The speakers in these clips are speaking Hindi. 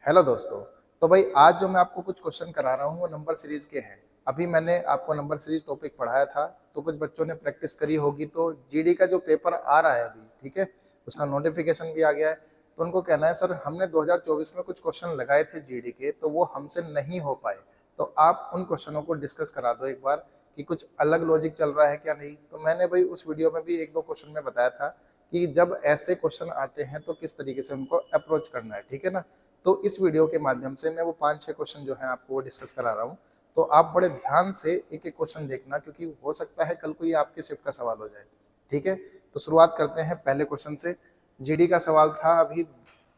हेलो दोस्तों। तो भाई आज जो मैं आपको कुछ क्वेश्चन करा रहा हूँ वो नंबर सीरीज के हैं। अभी मैंने आपको नंबर सीरीज टॉपिक पढ़ाया था, तो कुछ बच्चों ने प्रैक्टिस करी होगी। तो जीडी का जो पेपर आ रहा है अभी, ठीक है, उसका नोटिफिकेशन भी आ गया है। तो उनको कहना है सर हमने 2024 में कुछ क्वेश्चन लगाए थे जीडी के, तो वो हमसे नहीं हो पाए। तो आप उन क्वेश्चनों को डिस्कस करा दो एक बार कि कुछ अलग लॉजिक चल रहा है क्या नहीं। तो मैंने भाई उस वीडियो में भी एक दो क्वेश्चन में बताया था कि जब ऐसे क्वेश्चन आते हैं तो किस तरीके से उनको अप्रोच करना है, ठीक है ना। तो इस वीडियो के माध्यम से मैं वो 5-6 क्वेश्चन जो है आपको वो डिस्कस करा रहा हूँ। तो आप बड़े ध्यान से एक एक क्वेश्चन देखना, क्योंकि हो सकता है कल को ये आपके शिफ्ट का सवाल हो जाए, ठीक है। तो शुरुआत करते हैं पहले क्वेश्चन से। जीडी का सवाल था अभी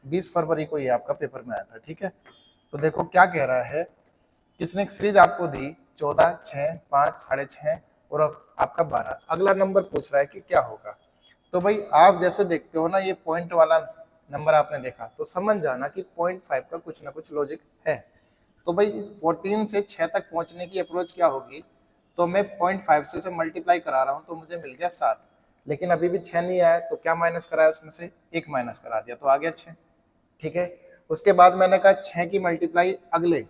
20 फरवरी को ये आपका पेपर में आया था, ठीक है। तो देखो क्या कह रहा है। किसने एक सीरीज आपको दी 14, 6, 5, 6.5 और आपका 12। अगला नंबर पूछ रहा है कि क्या होगा। तो भाई आप जैसे देखते हो ना, ये पॉइंट वाला नंबर आपने देखा तो समझ जाना कि 0.5 का कुछ ना कुछ लॉजिक है। तो भाई 14 से 6 तक पहुंचने की अप्रोच क्या होगी। तो मैं 0.5 से मल्टीप्लाई करा रहा हूँ तो मुझे मिल गया 7। लेकिन अभी भी 6 नहीं आया, तो क्या माइनस कराया उसमें से, एक माइनस करा दिया तो आ गया 6, ठीक है। उसके बाद मैंने कहा 6 की मल्टीप्लाई अगले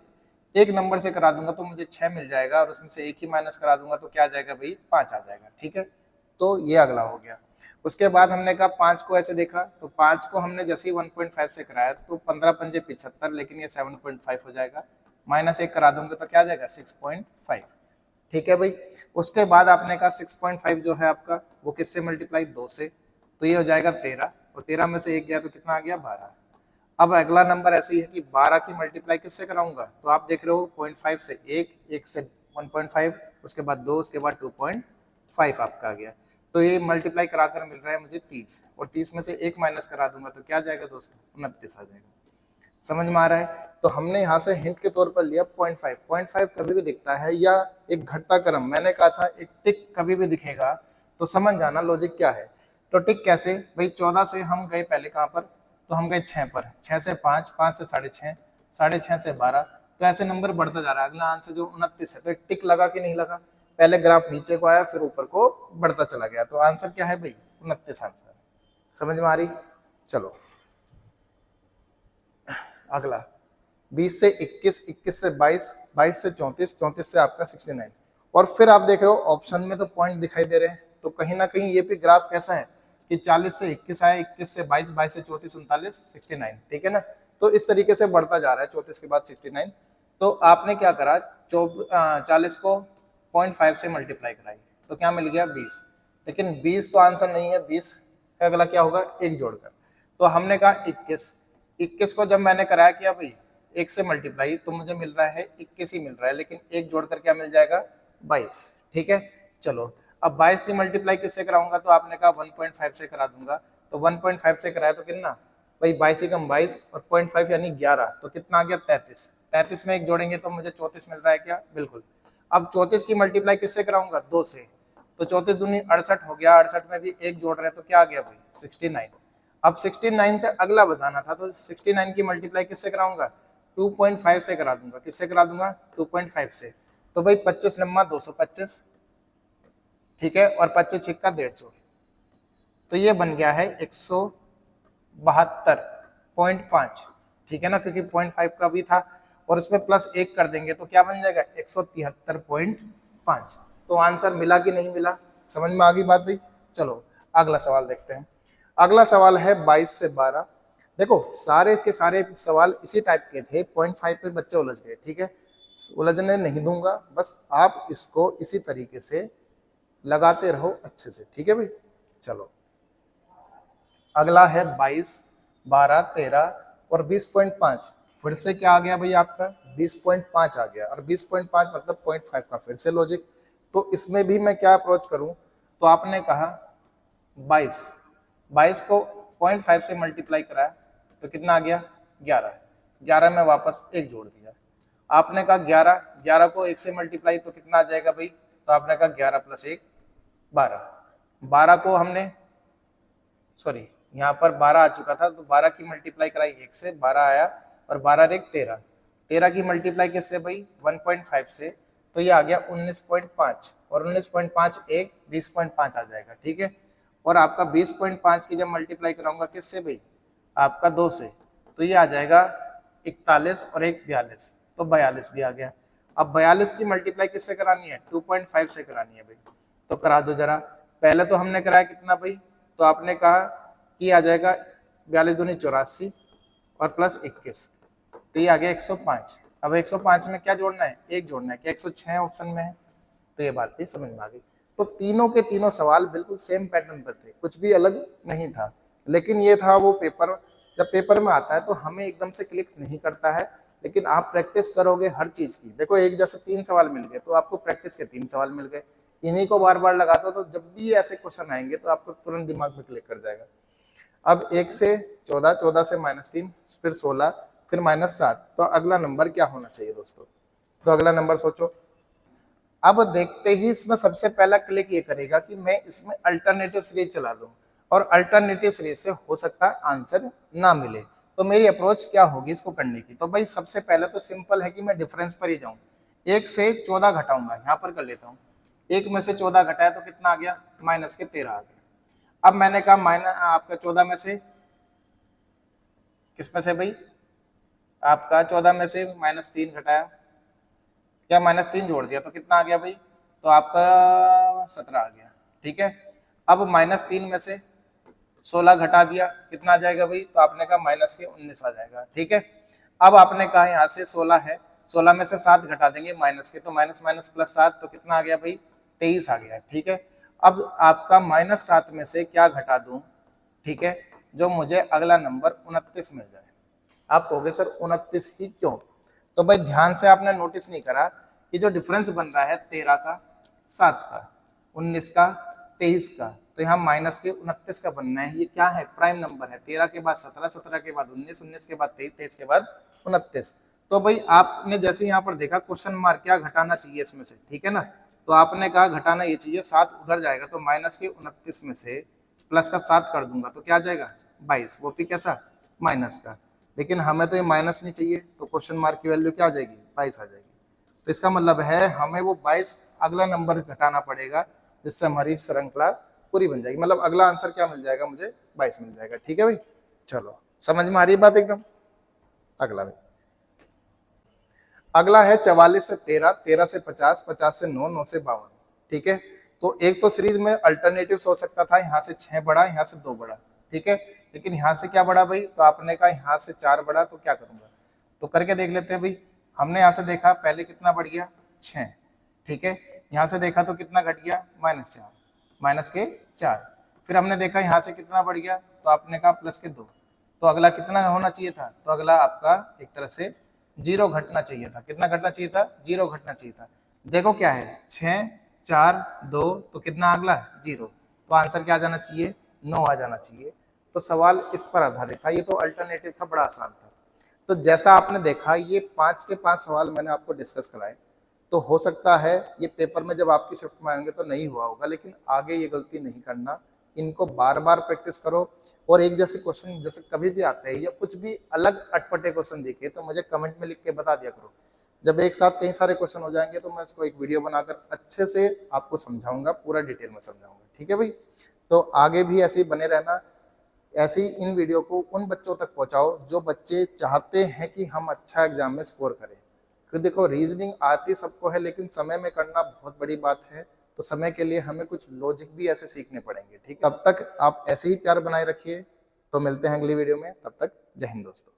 एक नंबर से करा दूंगा तो मुझे 6 मिल जाएगा, और उसमें से एक ही माइनस करा दूंगा तो क्या आ जाएगा भाई, 5 आ जाएगा, ठीक है। तो ये अगला हो गया। उसके बाद हमने कहा 5 को ऐसे देखा, तो 5 को हमने जैसे ही 1.5 से कराया तो 15 पंजे 75, लेकिन ये 7.5 हो जाएगा। माइनस एक करा दूंगा तो क्या आ जाएगा 6.5, ठीक है भाई। उसके बाद आपने कहा 6.5 जो है आपका वो किससे मल्टीप्लाई, 2 से, तो ये हो जाएगा 13, और 13 में से एक गया तो कितना आ गया 12। अब अगला नंबर ऐसे ही है कि 12 की मल्टीप्लाई किससे कराऊंगा, तो आप देख रहे हो 0.5 से एक से 1.5, उसके बाद 2, उसके बाद 2.5 आपका आ गया। तो ये मल्टीप्लाई कराकर मिल रहा है मुझे 30, और 30 में से एक माइनस करा दूंगा तो क्या जाएगा दोस्तों, 29 आ जाएगा। समझ में आ रहा है। तो हमने यहाँ से हिंट के तौर पर लिया 0.5। 0.5 कभी भी दिखता है या एक घटता क्रम, मैंने कहा था एक टिक कभी भी दिखेगा तो समझ जाना लॉजिक क्या है। तो टिक कैसे भाई, 14 से हम गए पहले कहाँ पर, तो हम गए 6 पर, 6 से 5, 5 से 6.5, 6.5 से 12, तो ऐसे नंबर बढ़ता जा रहा है। अगला आंसर जो 29 है, तो एक टिक लगा कि नहीं लगा, पहले ग्राफ नीचे को आया फिर ऊपर को बढ़ता चला गया, तो आंसर क्या है भाई, 29 आंसर। समझ में आ रही। चलो अगला 20 से 21, 21 से 22, 22 से 34, 34 से आपका 69। और फिर आप देख रहे हो ऑप्शन में तो पॉइंट दिखाई दे रहे हैं, तो कहीं ना कहीं ये भी ग्राफ कैसा है कि 40 से 21 आया, 21 से 22, 22 से 34, 39, 69, ठीक है ना। तो इस तरीके से बढ़ता जा रहा है, 34 के बाद 69। तो आपने क्या करा, 40 को 0.5 से मल्टीप्लाई कराई तो क्या मिल गया 20। लेकिन 20 तो आंसर नहीं है, 20 का अगला क्या होगा, एक जोड़कर। तो हमने कहा 21, 21 को जब मैंने कराया किया भाई एक से मल्टीप्लाई, तो मुझे मिल रहा है 21 ही मिल रहा है, लेकिन एक जोड़कर क्या मिल जाएगा 22, ठीक है। चलो अब 22 की मल्टीप्लाई किससे कराऊंगा, तो आपने कहा 1.5 से करा दूंगा। तो 1.5 से कराया तो कितना भाई, 22 ही कम 22 और 0.5 यानी 11, तो कितना आ गया 33। 33 में एक जोड़ेंगे तो मुझे 34 मिल रहा है क्या, बिल्कुल। अब 34 की मल्टीप्लाई किससे कराऊंगा, 2 से, तो 34 दूनी 68 हो गया, 68 में भी एक जोड़ रहे हैं तो क्या आ गया भाई 69। अब 69 से अगला बताना था, तो 69 की मल्टीप्लाई किससे कराऊंगा, 2.5 से करा दूंगा। किससे करा दूंगा, 2.5 से। तो भाई 25 लम्बा 225, ठीक है, और 25 छिक्का 150, तो ये बन गया है 172.5, ठीक है ना, क्योंकि 0.5 का भी था और उसमें प्लस एक कर देंगे तो क्या बन जाएगा 173.5। तो आंसर मिला कि नहीं मिला, समझ में आ गई बात भाई। चलो अगला सवाल देखते हैं। अगला सवाल है 22 से 12। देखो सारे के सारे सवाल इसी टाइप के थे, 0.5 पे बच्चे उलझ गए, ठीक है। उलझने नहीं दूंगा, बस आप इसको इसी तरीके से लगाते रहो अच्छे से, ठीक है भाई। चलो अगला है 22, 12, 13 और 20.5। फिर से क्या आ गया भाई आपका 20.5 आ गया, और 20.5 मतलब 0.5 का फिर से लॉजिक। तो इसमें भी मैं क्या अप्रोच करूं, तो आपने कहा 22, 22 को 0.5 से मल्टीप्लाई कराया तो कितना आ गया 11, 11 में वापस एक जोड़ दिया। आपने कहा 11, 11 को एक से मल्टीप्लाई तो कितना आ जाएगा भाई, तो आपने कहा 11 प्लस एक 12, 12 को हमने सॉरी यहाँ पर 12 आ चुका था, तो 12 की मल्टीप्लाई कराई एक से, 12 आया, और 12 एक 13, 13 की मल्टीप्लाई किससे भाई 1.5 से, तो ये आ गया 19.5, और 19.5 एक 20.5 आ जाएगा, ठीक है। और आपका 20.5 की जब मल्टीप्लाई कराऊंगा किससे भाई, आपका 2 से, तो ये आ जाएगा 41 और एक 42, तो 42 भी आ गया। अब 42 की मल्टीप्लाई किससे करानी है? 2.5 से करानी है भाई, तो करा दो जरा। पहले तो हमने कराया कितना भाई, तो आपने कहा कि आ जाएगा 42 दूनी 84 और प्लस 21, तो ये आ गया 105। अब 105 में क्या जोड़ना है? एक जोड़ना है, क्या 106 ऑप्शन में है? तो ये बात भी समझ में आ गई। तो तीनों के तीनों सवाल बिल्कुल सेम पैटर्न पर थे, कुछ भी अलग नहीं था। लेकिन ये था वो पेपर, जब पेपर में आता है तो हमें एकदम से क्लिक नहीं करता है, लेकिन आप प्रैक्टिस करोगे हर चीज की। देखो एक जैसे 3 सवाल मिल गए तो आपको प्रैक्टिस के 3 सवाल मिल गए, इन्हीं को बार बार लगाते हो तो जब भी ऐसे क्वेश्चन आएंगे तो आपको तुरंत दिमाग में क्लिक कर जाएगा। अब 1 से 14, 14 से -3, फिर 16, फिर -7, तो अगला नंबर क्या होना चाहिए दोस्तों? तो अगला नंबर सोचो। अब देखते ही इसमें सबसे पहला क्लिक ये करेगा कि मैं इसमें अल्टरनेटिव सीरीज चला दूं, और अल्टरनेटिव सीरीज से हो सकता है आंसर ना मिले। तो मेरी अप्रोच क्या होगी इसको करने की? तो भाई सबसे पहले तो सिंपल है कि मैं डिफरेंस पर ही जाऊं। 1 से 14 घटाऊंगा, यहाँ पर कर लेता हूँ। 1 में से 14 घटाया तो कितना आ गया? -13 आ गया। अब मैंने कहा आपका 14 में से, किस में से भाई? आपका 14 में से -3 घटाया, या -3 जोड़ दिया तो कितना आ गया भाई? तो आपका 17 आ गया। ठीक है, अब -3 में से 16 घटा दिया, कितना आ जाएगा भाई? तो आपने कहा -19 आ जाएगा। ठीक है, अब आपने कहा यहाँ से 16 है, 16 में से 7 घटा देंगे माइनस के, तो माइनस माइनस प्लस 7, तो कितना आ गया भाई? 23 आ गया। ठीक है, अब आपका -7 में से क्या घटा दूं, ठीक है, जो मुझे अगला नंबर 29 मिल जाए। आप कहोगे सर 29 ही क्यों? तो भाई ध्यान से आपने नोटिस नहीं करा कि जो डिफरेंस बन रहा है 13 का 7 का, 19 का 23 का, तो यहाँ माइनस के 29 का बनना है। ये क्या है? प्राइम नंबर है। 13 के बाद 17, 17 के बाद 19, 19 के बाद 23, 23 के बाद 29। तो भाई आपने जैसे यहाँ पर देखा क्वेश्चन मार्क, क्या घटाना चाहिए इसमें से, ठीक है ना? तो आपने कहा घटाना ये चाहिए, 7 उधर जाएगा, तो माइनस के 29 में से प्लस का 7 कर दूंगा तो क्या आ जाएगा? 22, वो भी कैसा? माइनस का। लेकिन हमें तो ये माइनस नहीं चाहिए, तो क्वेश्चन मार्क की वैल्यू क्या आ जाएगी? 22 आ जाएगी। तो इसका मतलब है हमें वो 22 अगला नंबर घटाना पड़ेगा, जिससे हमारी श्रृंखला पूरी बन जाएगी। मतलब अगला आंसर क्या मिल जाएगा मुझे? 22 मिल जाएगा। ठीक है भाई, चलो समझ में आ रही है बात एकदम? अगला भाई, अगला है 44 से 13, 13 से 50, 50 से 9, 9 से 52। ठीक है, तो एक तो सीरीज में अल्टरनेटिव हो सकता था, यहाँ से 6 बड़ा, यहाँ से 2 बड़ा। ठीक है, लेकिन यहाँ से क्या बड़ा भाई? तो आपने कहा यहाँ से 4 बड़ा, तो क्या करूंगा? तो करके देख लेते हैं भाई। हमने यहाँ से देखा पहले कितना बढ़ गया? 6। ठीक है, यहाँ से देखा तो कितना घट गया? -4, माइनस के 4। फिर हमने देखा यहाँ से कितना बढ़ गया, तो आपने कहा प्लस के 2। तो अगला कितना होना चाहिए था? तो अगला आपका एक तरह से 0 घटना चाहिए था। कितना घटना चाहिए था? 0 घटना चाहिए था। देखो क्या है, 6, 4, 2, तो कितना अगला? 0। तो आंसर क्या आ जाना चाहिए? 9 आ जाना चाहिए। तो सवाल इस पर आधारित था, ये तो अल्टरनेटिव था, बड़ा आसान था। तो जैसा आपने देखा, ये 5 के 5 सवाल मैंने आपको डिस्कस कराए। तो हो सकता है ये पेपर में जब आपकी शिफ्ट में आएंगे तो नहीं हुआ होगा, लेकिन आगे ये गलती नहीं करना। इनको बार बार प्रैक्टिस करो, और एक जैसे क्वेश्चन जैसे कभी भी आते हैं या कुछ भी अलग अटपटे क्वेश्चन दिखे तो मुझे कमेंट में लिख के बता दिया करो। जब एक साथ कई सारे क्वेश्चन हो जाएंगे तो मैं इसको एक वीडियो बनाकर अच्छे से आपको समझाऊंगा, पूरा डिटेल में समझाऊंगा। ठीक है भाई, तो आगे भी ऐसे ही बने रहना। ऐसे ही इन वीडियो को उन बच्चों तक पहुंचाओ जो बच्चे चाहते हैं कि हम अच्छा एग्जाम में स्कोर करें। तो देखो रीजनिंग आती सबको है, लेकिन समय में करना बहुत बड़ी बात है। तो समय के लिए हमें कुछ लॉजिक भी ऐसे सीखने पड़ेंगे। ठीक, तब तक आप ऐसे ही प्यार बनाए रखिए। तो मिलते हैं अगली वीडियो में, तब तक जय हिंद दोस्तों।